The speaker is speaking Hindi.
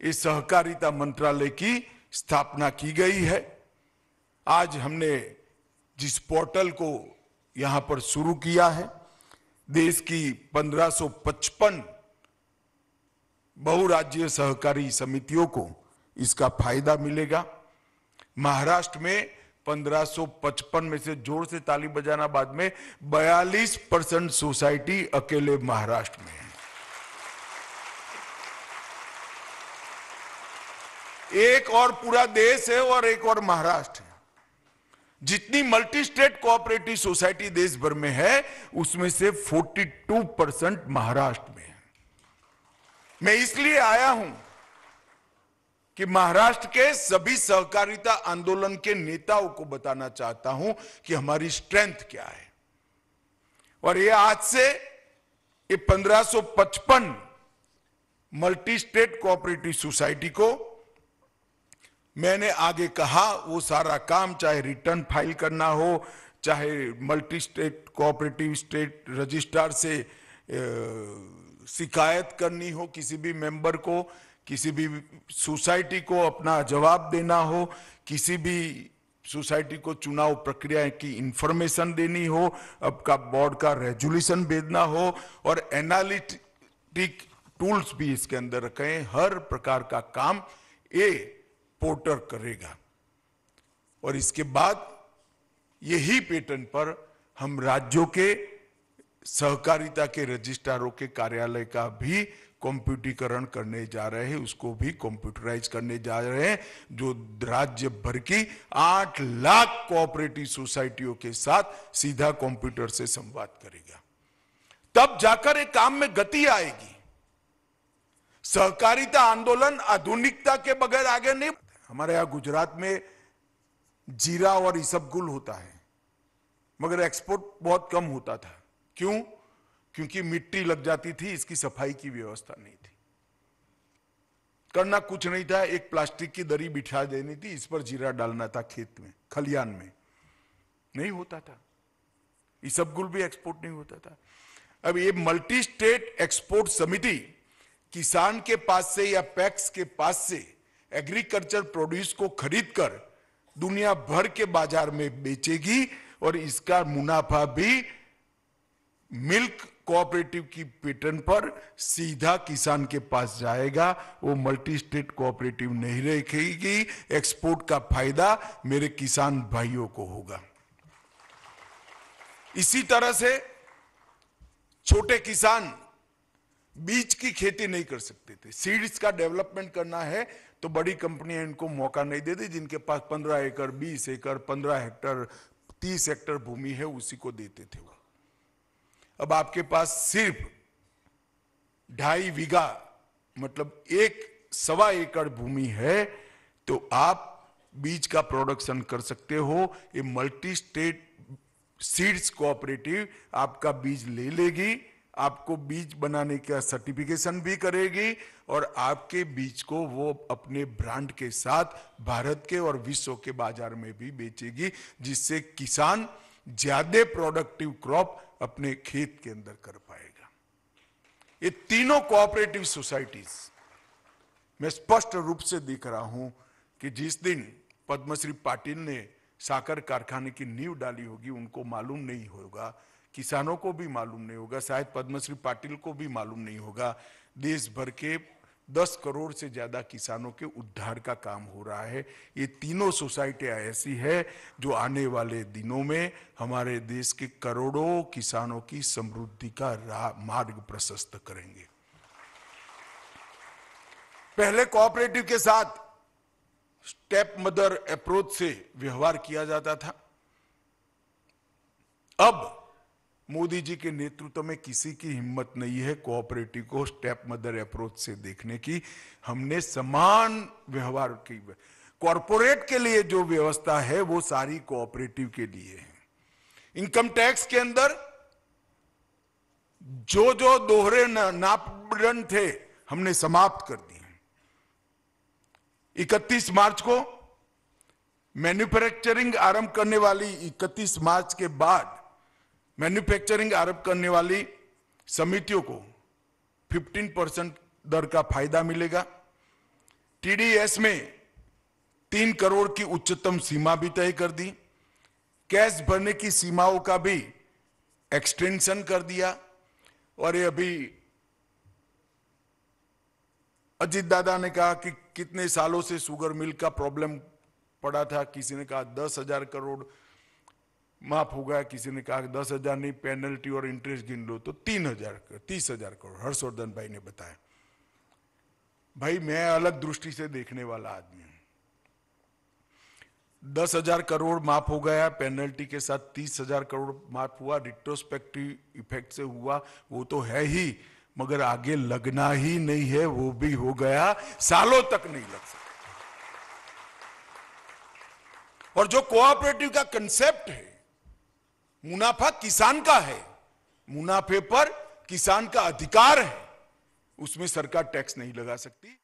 इस सहकारिता मंत्रालय की स्थापना की गई है। आज हमने जिस पोर्टल को यहां पर शुरू किया है, देश की 1555 बहुराज्यीय सहकारी समितियों को इसका फायदा मिलेगा। महाराष्ट्र में 1555 में से जोर से ताली बजाना बाद में 42% सोसाइटी अकेले महाराष्ट्र में है। एक और पूरा देश है और एक और महाराष्ट्र है। जितनी मल्टी स्टेट कोऑपरेटिव सोसाइटी देश भर में है, उसमें से 42% महाराष्ट्र में है। मैं इसलिए आया हूं कि महाराष्ट्र के सभी सहकारिता आंदोलन के नेताओं को बताना चाहता हूं कि हमारी स्ट्रेंथ क्या है। और ये आज से ये 1555 मल्टी स्टेट कोऑपरेटिव सोसाइटी को मैंने आगे कहा, वो सारा काम चाहे रिटर्न फाइल करना हो, चाहे multi state cooperative state registrar से शिकायत करनी हो, किसी भी मेंबर को, किसी भी सोसाइटी को अपना जवाब देना हो, किसी भी सोसाइटी को चुनाव प्रक्रिया की इंफॉर्मेशन देनी हो, आपका बोर्ड का रेजोल्यूशन भेजना हो, और एनालिटिक टूल्स भी इसके अंदर रखे हैं। हर प्रकार का काम ये पोर्टल करेगा। और इसके बाद यही पैटर्न पर हम राज्यों के सहकारिता के रजिस्ट्रारों के कार्यालय का भी कंप्यूटरीकरण करने जा रहे हैं, उसको भी कंप्यूटराइज करने जा रहे हैं, जो राज्य भर की 8 लाख कोऑपरेटिव सोसाइटियों के साथ सीधा कंप्यूटर से संवाद करेगा। तब जाकर एक काम में गति आएगी। सहकारिता आंदोलन आधुनिकता के बगैर आगे नहीं। हमारे यहां गुजरात में जीरा और इसबगुल होता है, मगर एक्सपोर्ट बहुत कम होता था। क्यों? क्योंकि मिट्टी लग जाती थी, इसकी सफाई की व्यवस्था नहीं थी। करना कुछ नहीं था, एक प्लास्टिक की दरी बिछा देनी थी, इस पर जीरा डालना था, खेत में, खलियान में। नहीं होता था। इसबगुल भी एक्सपोर्ट नहीं होता था। अब ये मल्टी स्टेट एक्सपोर्ट समिति किसान के पास से या पैक्स के पास से एग्रीकल्चर प्रोड्यूस को खरीदकर दुनिया भर के बाजार में बेचेगी, और इसका मुनाफा भी मिल्क कोऑपरेटिव की पैटर्न पर सीधा किसान के पास जाएगा। वो मल्टी स्टेट कोऑपरेटिव नहीं रखेगी। एक्सपोर्ट का फायदा मेरे किसान भाइयों को होगा। इसी तरह से छोटे किसान बीज की खेती नहीं कर सकते थे। सीड्स का डेवलपमेंट करना है तो बड़ी कंपनियां इनको मौका नहीं देती। जिनके पास 15 एकड़, 20 एकड़, 15 हेक्टर, 30 हेक्टर भूमि है, उसी को देते थे वो। अब आपके पास सिर्फ 2.5 बीघा मतलब 1.25 एकड़ भूमि है, तो आप बीज का प्रोडक्शन कर सकते हो। ये मल्टी स्टेट सीड्स कोऑपरेटिव आपका बीज ले लेगी, आपको बीज बनाने का सर्टिफिकेशन भी करेगी, और आपके बीज को वो अपने ब्रांड के साथ भारत के और विश्व के बाजार में भी बेचेगी, जिससे किसान ज्यादा प्रोडक्टिव क्रॉप अपने खेत के अंदर कर पाएगा। ये तीनों कोऑपरेटिव सोसाइटीज मैं स्पष्ट रूप से देख रहा हूं कि जिस दिन पद्मश्री पाटिल ने साकर कारखाने की नींव डाली होगी, उनको मालूम नहीं होगा, किसानों को भी मालूम नहीं होगा, शायद पद्मश्री पाटिल को भी मालूम नहीं होगा। देश भर के 10 करोड़ से ज्यादा किसानों के उद्धार का काम हो रहा है। ये तीनों सोसाइटियां ऐसी है जो आने वाले दिनों में हमारे देश के करोड़ों किसानों की समृद्धि का मार्ग प्रशस्त करेंगे। पहले कोऑपरेटिव के साथ स्टेप मदर अप्रोच से व्यवहार किया जाता था। अब मोदी जी के नेतृत्व में किसी की हिम्मत नहीं है कोऑपरेटिव को स्टेप मदर अप्रोच से देखने की। हमने समान व्यवहार की। कॉरपोरेट के लिए जो व्यवस्था है वो सारी कोऑपरेटिव के लिए है। इनकम टैक्स के अंदर जो जो दोहरे मापदंड थे हमने समाप्त कर दिए। 31 मार्च को मैन्युफैक्चरिंग आरंभ करने वाली 31 मार्च के बाद मैन्युफैक्चरिंग आरंभ करने वाली समितियों को 15% दर का फायदा मिलेगा। टीडीएस में 3 करोड़ की उच्चतम सीमा भी तय कर दी, कैश भरने की सीमाओं का भी एक्सटेंशन कर दिया। और ये अभी अजीत दादा ने कहा कि कितने सालों से शुगर मिल का प्रॉब्लम पड़ा था, किसी ने कहा 10,000 करोड़ माफ हो गया, किसी ने कहा 10,000 नहीं, पेनल्टी और इंटरेस्ट गिन लो तो 30,000 करोड़ हर्षवर्धन भाई ने बताया। भाई मैं अलग दृष्टि से देखने वाला आदमी हूं। 10,000 करोड़ माफ हो गया, पेनल्टी के साथ 30,000 करोड़ माफ हुआ, रिट्रोस्पेक्टिव इफेक्ट से हुआ, वो तो है ही, मगर आगे लगना ही नहीं है, वो भी हो गया, सालों तक नहीं लग सकता। और जो कोऑपरेटिव का कंसेप्ट है, मुनाफा किसान का है, मुनाफे पर किसान का अधिकार है, उसमें सरकार टैक्स नहीं लगा सकती।